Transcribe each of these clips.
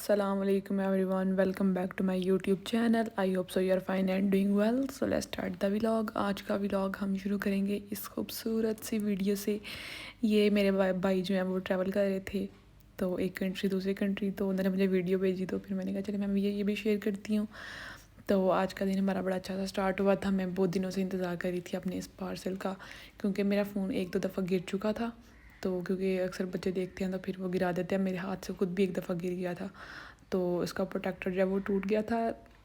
Assalamu alaikum everyone, welcome back to my YouTube channel. I hope so you are fine and doing well. So let's start the vlog. आज का vlog हम शुरू करेंगे इस खूबसूरत सी video से। ये मेरे भाई जो हैं वो ट्रैवल कर रहे थे, तो एक कंट्री दूसरी कंट्री, तो उन्होंने मुझे वीडियो भेजी, तो फिर मैंने कहा चलिए मैं ये भी शेयर करती हूँ। तो आज का दिन हमारा बड़ा अच्छा सा स्टार्ट हुआ था। मैं बहुत दिनों से इंतज़ार कर रही थी अपने इस पार्सल का, क्योंकि मेरा फ़ोन एक दो दफ़ा गिर चुका था। तो क्योंकि अक्सर बच्चे देखते हैं तो फिर वो गिरा देते हैं, मेरे हाथ से खुद भी एक दफ़ा गिर गया था। तो इसका प्रोटेक्टर जो है वो टूट गया था,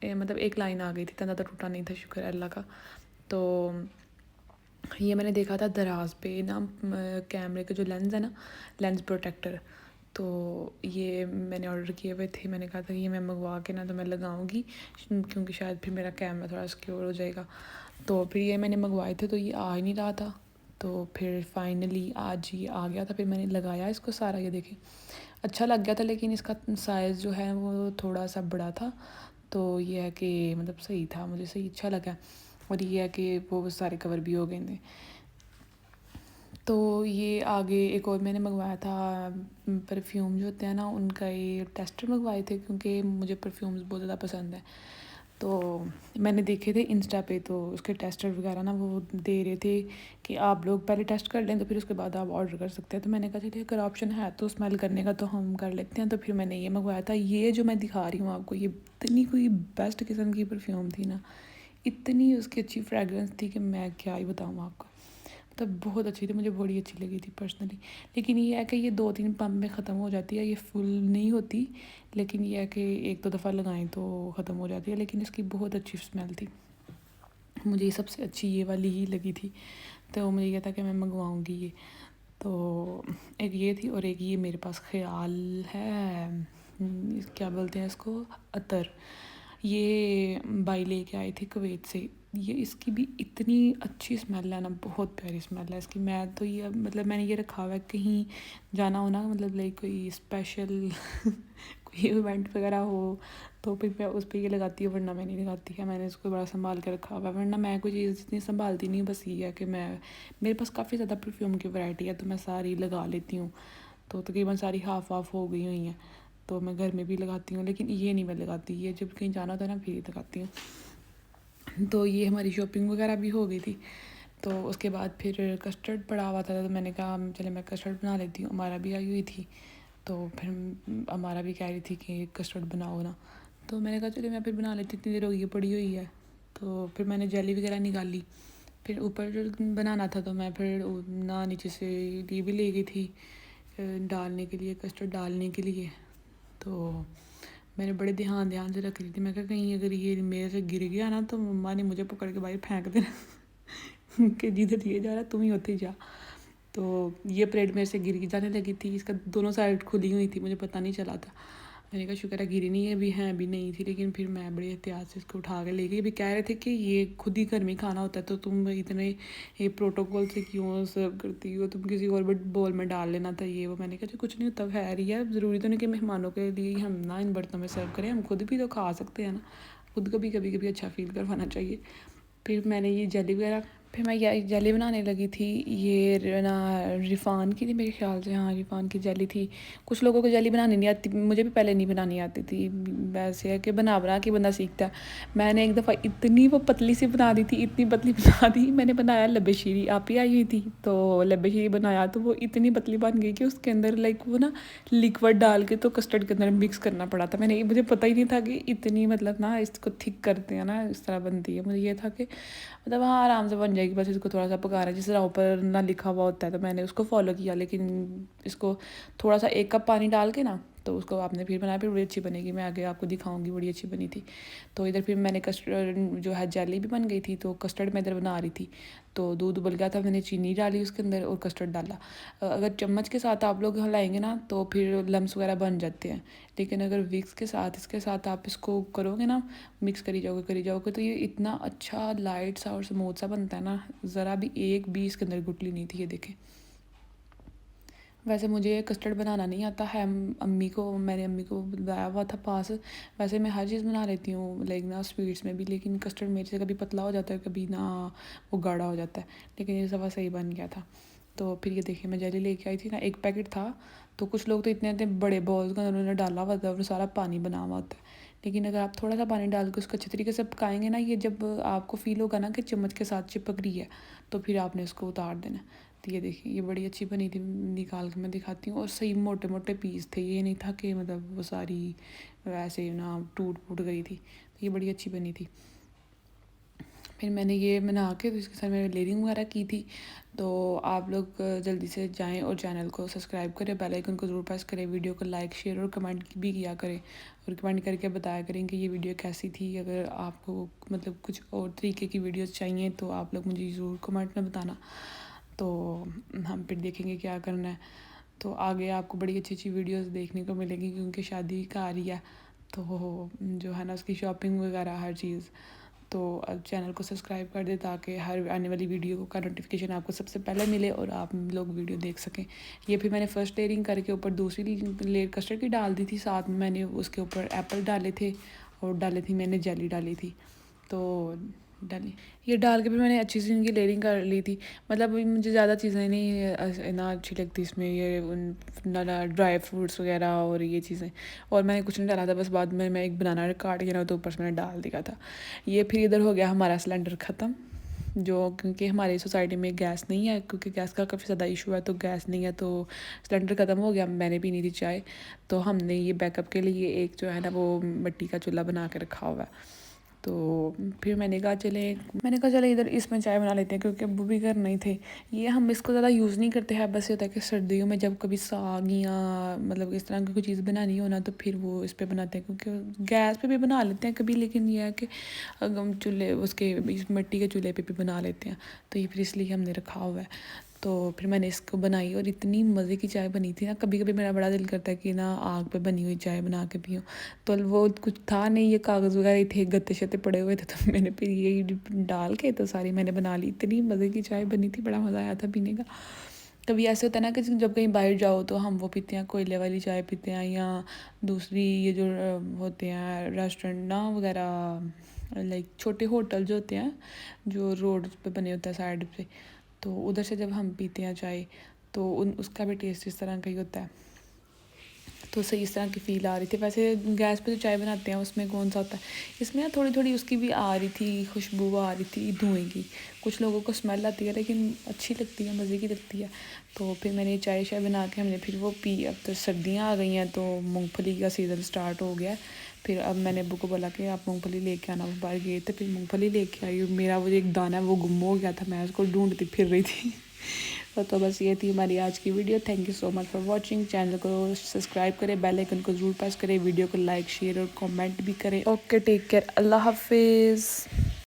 मतलब एक लाइन आ गई थी, इतना ज़्यादा टूटा नहीं था, शुक्र है अल्लाह का। तो ये मैंने देखा था दराज पे ना, कैमरे का जो लेंस है ना, लेंस प्रोटेक्टर, तो ये मैंने ऑर्डर किए हुए थे। मैंने कहा था ये मैं मंगवा के ना तो मैं लगाऊंगी, क्योंकि शायद फिर मेरा कैमरा थोड़ा सिक्योर हो जाएगा। तो फिर ये मैंने मंगवाए थे, तो ये आ ही नहीं रहा था। तो फिर फाइनली आज ये आ गया था। फिर मैंने लगाया इसको सारा, ये देखें अच्छा लग गया था, लेकिन इसका साइज़ जो है वो थोड़ा सा बड़ा था। तो ये है कि मतलब सही था, मुझे सही अच्छा लगा। और ये है कि वो सारे कवर भी हो गए थे। तो ये आगे एक और मैंने मंगवाया था, परफ्यूम जो होते हैं ना उनका ये टेस्टर मंगवाए थे, क्योंकि मुझे परफ्यूम्स बहुत ज़्यादा पसंद है। तो मैंने देखे थे इंस्टा पे, तो उसके टेस्टर वगैरह ना वो दे रहे थे कि आप लोग पहले टेस्ट कर लें तो फिर उसके बाद आप ऑर्डर कर सकते हैं। तो मैंने कहा चलिए अगर ऑप्शन है तो स्मेल करने का तो हम कर लेते हैं। तो फिर मैंने ये मंगवाया था। ये जो मैं दिखा रही हूँ आपको, ये इतनी कोई बेस्ट किस्म की परफ्यूम थी ना, इतनी उसकी अच्छी फ्रेगरेंस थी कि मैं क्या ही बताऊँ आपको। मतलब बहुत अच्छी थी, मुझे बड़ी अच्छी लगी थी पर्सनली। लेकिन ये है कि ये 2-3 पंप में ख़त्म हो जाती है, ये फुल नहीं होती। लेकिन ये है कि एक दो दफ़ा लगाएं तो ख़त्म हो जाती है। लेकिन इसकी बहुत अच्छी स्मेल थी, मुझे ये सबसे अच्छी ये वाली ही लगी थी। तो मुझे ये था कि मैं मंगवाऊँगी ये। तो एक ये थी, और एक ये मेरे पास ख़याल है, क्या बोलते हैं इसको, अतर। ये भाई लेके आए थे कुवैत से। ये इसकी भी इतनी अच्छी स्मेल है ना, बहुत प्यारी स्मेल है इसकी। मैं तो ये मतलब मैंने ये रखा हुआ है, कहीं जाना हो ना, मतलब लाइक कोई स्पेशल कोई इवेंट वगैरह हो तो फिर मैं उस पर ये लगाती हूँ, वरना मैं नहीं लगाती है। मैंने इसको बड़ा संभाल के रखा हुआ है, वरना मैं कोई चीज़ इतनी संभालती नहीं। बस ये है कि मेरे पास काफ़ी ज़्यादा परफ्यूम की वैरायटी है, तो मैं सारी लगा लेती हूँ। तो तकरीबन सारी हाफ हो गई हुई हैं, तो मैं घर में भी लगाती हूँ। लेकिन ये नहीं मैं लगाती, ये जब कहीं जाना होता है ना फिर लगाती हूँ। तो ये हमारी शॉपिंग वगैरह भी हो गई थी। तो उसके बाद फिर कस्टर्ड पड़ा हुआ था, तो मैंने कहा चले मैं कस्टर्ड बना लेती हूँ। हमारा भी आई हुई थी, तो फिर हमारा भी कह रही थी कि कस्टर्ड बनाओ ना। तो मैंने कहा चलिए मैं फिर बना लेती, इतनी देर हो गई पड़ी हुई है। तो फिर मैंने जेली वगैरह निकाली। फिर ऊपर जो बनाना था, तो मैं फिर ना नीचे से ये भी ले गई थी डालने के लिए, कस्टर्ड डालने के लिए। तो मैंने बड़े ध्यान से रख रही थी। मैं कहा कहीं अगर ये मेरे से गिर गया ना तो मम्मा ने मुझे पकड़ के बाहर फेंक देना कि जिधर ये जा रहा तुम ही होते जा। तो ये ब्रेड मेरे से गिर जाने लगी थी, इसका दोनों साइड खुली हुई थी, मुझे पता नहीं चला था। मैंने कहा शुक्र है गिरी नहीं है, भी नहीं थी। लेकिन फिर मैं बड़ी एहतियात से इसको उठा के ले गई। अभी कह रहे थे कि ये खुद ही घर में खाना होता है, तो तुम इतने ये प्रोटोकॉल से क्यों सर्व करती हो, तुम किसी और बोल में डाल लेना था ये वो। मैंने कहा कुछ नहीं होता, खैर ही है, ज़रूरी तो नहीं कि मेहमानों के लिए हम ना इन बर्तनों में सर्व करें, हम खुद भी तो खा सकते हैं ना। खुद को भी कभी कभी अच्छा फील करवाना चाहिए। फिर मैंने ये जेली वगैरह, फिर मैं ये जेली बनाने लगी थी। ये ना रिफ़ान की थी मेरे ख्याल से, हाँ रिफ़ान की जेली थी। कुछ लोगों को जेली बनानी नहीं आती, मुझे भी पहले नहीं बनानी आती थी। वैसे है कि बना के बंदा सीखता है। मैंने एक दफ़ा इतनी वो पतली सी बना दी थी, इतनी पतली बना दी। मैंने बनाया लब्बे शीरी, आप ही आई हुई थी, तो लब्बे शीरी बनाया तो वो इतनी पतली बन गई कि उसके अंदर लाइक वो ना लिक्विड डाल के तो कस्टर्ड के अंदर मिक्स करना पड़ा था। मुझे पता ही नहीं था कि इतनी मतलब ना इसको थिक करते हैं ना, इस तरह बनती है। मुझे ये था कि मतलब हाँ आराम से बन जाएगी, बस इसको थोड़ा सा पकाना है, जिस तरह ऊपर ना लिखा हुआ होता है। तो मैंने उसको फॉलो किया, लेकिन इसको थोड़ा सा 1 कप पानी डाल के ना, तो उसको आपने फिर बनाया, फिर बड़ी अच्छी बनेगी। मैं आगे आपको दिखाऊंगी, बड़ी अच्छी बनी थी। तो इधर फिर मैंने कस्टर्ड जो है जेली भी बन गई थी, तो कस्टर्ड मैं इधर बना रही थी। तो दूध उबल गया था, मैंने चीनी डाली उसके अंदर और कस्टर्ड डाला। अगर चम्मच के साथ आप लोग हिलाएंगे ना तो फिर लम्स वगैरह बन जाते हैं। लेकिन अगर विक्स के साथ इसके साथ आप इसको करोगे ना, मिक्स करी जाओगे तो ये इतना अच्छा लाइट सा और स्मूथ सा बनता है ना, ज़रा भी एक भी इसके अंदर गुठली नहीं थी। ये देखें, वैसे मुझे कस्टर्ड बनाना नहीं आता है। मैंने अम्मी को बुलाया हुआ था पास। वैसे मैं हर चीज़ बना लेती हूँ, लाइक ना स्वीट्स में भी, लेकिन कस्टर्ड मेरे से कभी पतला हो जाता है, कभी ना वो गाढ़ा हो जाता है। लेकिन ये दफ़ा सही बन गया था। تو پھر یہ دیکھیں میں جیلی لے کے آئی تھی نا, ایک پیکٹ تھا. تو کچھ لوگ تو اتنے بڑے باؤلز کا انہوں نے ڈالا ہوا تھا اور سارا پانی بنا ہوا ہوتا ہے. لیکن اگر آپ تھوڑا سا پانی ڈال کے اس کو اچھے طریقے سے پکائیں گے نا, یہ جب آپ کو فیل ہوگا نا کہ چمچ کے ساتھ چپک رہی ہے, تو پھر آپ نے اس کو اتار دینا. تو یہ دیکھیں یہ بڑی اچھی بنی تھی, نکال کے میں دکھاتی ہوں. اور صحیح موٹے موٹے پیس تھے, یہ نہیں تھا کہ مطلب وہ ساری ویسے نا ٹوٹ پھوٹ گئی تھی. تو یہ بڑی اچھی بنی تھی. پھر میں نے یہ بنا کے تو اس کے ساتھ میں لیئرنگ وغیرہ کی تھی. تو آپ لوگ جلدی سے جائیں اور چینل کو سبسکرائب کریں, بیل آئیکن کو ضرور پریس کریں, ویڈیو کو لائک شیئر اور کمنٹ بھی کیا کریں, اور کمنٹ کر کے بتایا کریں کہ یہ ویڈیو کیسی تھی. اگر آپ کو مطلب کچھ اور طریقے کی ویڈیوز چاہیے تو آپ لوگ مجھے ضرور کمنٹ میں بتانا, تو ہم پھر دیکھیں گے کیا کرنا ہے. تو آگے آپ کو بڑی اچھی اچھی ویڈیوز دیکھنے کو ملے گی, کیونکہ شادی کا آ رہی ہے تو جو ہے نا اس کی شاپنگ وغیرہ ہر چیز. تو چینل کو سبسکرائب کر دیں تاکہ ہر آنے والی ویڈیو کا نوٹیفیکیشن آپ کو سب سے پہلے ملے اور آپ لوگ ویڈیو دیکھ سکیں. یہ پھر میں نے فرسٹ لیئرنگ کر کے اوپر دوسری لیئر کسٹرڈ کی ڈال دی تھی, ساتھ میں نے اس کے اوپر ایپل ڈالے تھے اور ڈالے تھی میں نے جیلی ڈالی تھی. تو ڈالی یہ ڈال کے پھر میں نے اچھی سی ان کی لیئرنگ کر لی تھی. مطلب مجھے زیادہ چیزیں نہیں نا اچھی لگتی اس میں, یہ ڈرائی فروٹس وغیرہ اور یہ چیزیں, اور میں نے کچھ نہیں ڈالا تھا. بس بعد میں ایک بنانا کاٹ کے نا تو اوپر سے میں نے ڈال دیا تھا. یہ پھر ادھر ہو گیا ہمارا سلنڈر ختم, جو کیونکہ ہماری سوسائٹی میں گیس نہیں ہے, کیونکہ گیس کا کافی زیادہ ایشو ہے, تو گیس نہیں ہے تو سلنڈر ختم ہو گیا. میں نے پینی تھی چائے, تو ہم نے یہ بیک اپ کے لیے ایک جو ہے نا وہ مٹی کا چولہا بنا کے رکھا ہوا ہے. تو پھر میں نے کہا چلے ادھر اس میں چائے بنا لیتے ہیں, کیونکہ ابو بھی گھر نہیں تھے. یہ ہم اس کو زیادہ یوز نہیں کرتے ہیں, بس یہ ہوتا ہے کہ سردیوں میں جب کبھی ساگ یا مطلب اس طرح کی کوئی چیز بنانی ہونا تو پھر وہ اس پہ بناتے ہیں, کیونکہ گیس پہ بھی بنا لیتے ہیں کبھی, لیکن یہ ہے کہ چولہے اس کے مٹی کے چولہے پہ بھی بنا لیتے ہیں. تو یہ پھر اس لیے ہم نے رکھا ہوا ہے. تو پھر میں نے اس کو بنائی اور اتنی مزے کی چائے بنی تھی نا. کبھی کبھی میرا بڑا دل کرتا ہے کہ نا آگ پہ بنی ہوئی چائے بنا کے پیوں, تو وہ کچھ تھا نہیں, یہ کاغذ وغیرہ تھے, گتے شتے پڑے ہوئے تھے, تو میں نے پھر یہی ڈال کے تو ساری میں نے بنا لی. اتنی مزے کی چائے بنی تھی, بڑا مزہ آیا تھا پینے کا. کبھی ایسے ہوتا ہے نا کہ جب کہیں باہر جاؤ تو ہم وہ پیتے ہیں, کوئلے والی چائے پیتے ہیں, یا دوسری یہ جو ہوتے ہیں ریسٹورنٹ نا وغیرہ, لائک چھوٹے ہوٹل جو ہوتے ہیں جو روڈ پہ بنے ہوتے ہیں سائڈ پہ, تو ادھر سے جب ہم پیتے ہیں چائے تو اس کا بھی ٹیسٹ اس طرح کا ہی ہوتا ہے. تو صحیح اس طرح کی فیل آ رہی تھی. ویسے گیس پہ جو چائے بناتے ہیں اس میں کون سا ہوتا ہے, اس میں نا تھوڑی تھوڑی اس کی بھی آ رہی تھی خوشبو, آ رہی تھی دھوئیں کی. کچھ لوگوں کو اسمیل آتی ہے لیکن اچھی لگتی ہے, مزے کی لگتی ہے. تو پھر میں نے چائے بنا کے ہم نے پھر وہ پی. اب تو سردیاں آ گئی ہیں تو مونگ پھلی کا سیزن اسٹارٹ ہو گیا. پھر اب میں نے ابو کو بولا کہ آپ مونگ پھلی لے کے آنا, وہ باہر گئے تھے, پھر مونگ پھلی لے کے آئی. میرا وہ ایک دانہ وہ گم ہو گیا تھا, میں اس کو ڈھونڈتی پھر رہی تھی. تو بس یہ تھی ہماری آج کی video. Thank you so much for watching. Channel کو سبسکرائب کریں, بیل آئیکن کو ضرور پریس کریں, ویڈیو کو لائک شیئر اور کمنٹ بھی کریں. اوکے, ٹیک کیئر, اللہ حافظ.